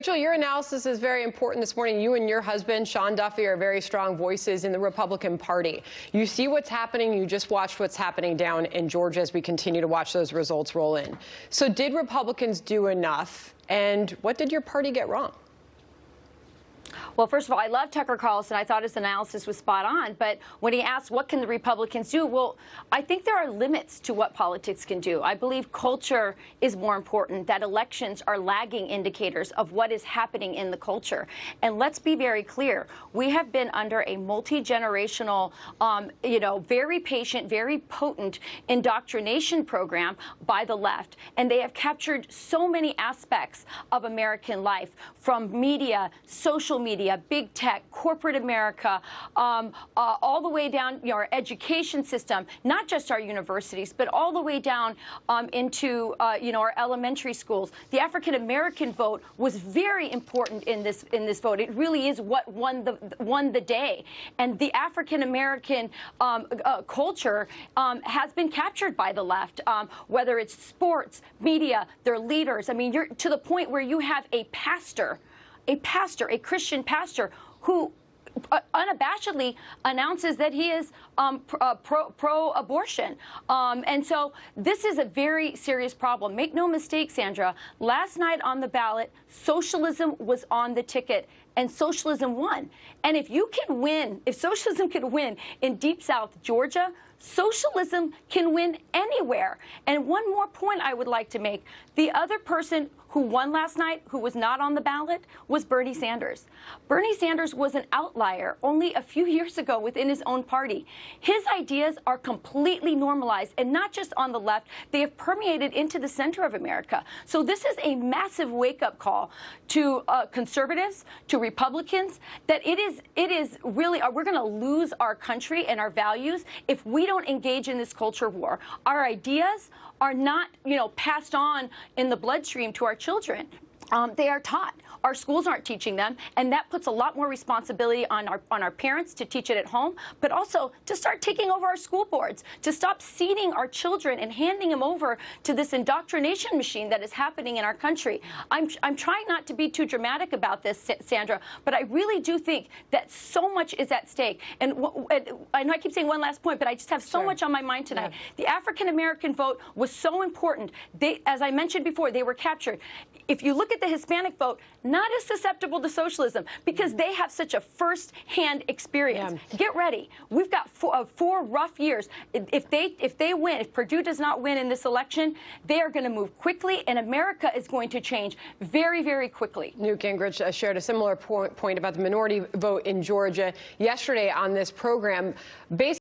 Rachel, your analysis is very important this morning. You and your husband, Sean Duffy, are very strong voices in the Republican Party. You see what's happening. You just watched what's happening down in Georgia as we continue to watch those results roll in. So did Republicans do enough? And what did your party get wrong? Well, first of all, I love Tucker Carlson. I thought his analysis was spot on. But when he asked what can the Republicans do, well, I think there are limits to what politics can do. I believe culture is more important, that elections are lagging indicators of what is happening in the culture. And let's be very clear. We have been under a multi-generational, very patient, very potent indoctrination program by the left. And they have captured so many aspects of American life, from media, social media, big tech, corporate America, all the way down our education system, not just our universities, but all the way down into our elementary schools. The African American vote was very important in this vote. It really is what won the day, and the African American culture has been captured by the left. Whether it's sports, media, their leaders. I mean, you're to the point where you have a Christian pastor, who unabashedly announces that he is pro-abortion. And so this is a very serious problem. Make no mistake, Sandra, last night on the ballot, socialism was on the ticket, and socialism won. And if socialism can win in Deep South Georgia, socialism can win anywhere. And one more point I would like to make. The other person who won last night, who was not on the ballot, was Bernie Sanders. Bernie Sanders was an outlier only a few years ago within his own party. His ideas are completely normalized, and not just on the left. They have permeated into the center of America. So this is a massive wake-up call to conservatives, to Republicans, that it is really, we're going to lose our country and our values if we don't engage in this culture war. Our ideas are not, passed on in the bloodstream to our children. They are taught. Our schools aren't teaching them, and that puts a lot more responsibility on our parents to teach it at home, but also to start taking over our school boards, to stop seeding our children and handing them over to this indoctrination machine that is happening in our country. I'm trying not to be too dramatic about this, Sandra, but I really do think that so much is at stake. And I know I keep saying one last point, but I just have so much on my mind tonight. Yeah. The African-American vote was so important. As I mentioned before, they were captured. If you look at the Hispanic vote, not as susceptible to socialism, because they have such a first-hand experience. Yeah. Get ready. We've got four rough years. If they win, if Purdue does not win in this election, they are going to move quickly, and America is going to change very, very quickly. Newt Gingrich shared a similar point about the minority vote in Georgia yesterday on this program. Basically,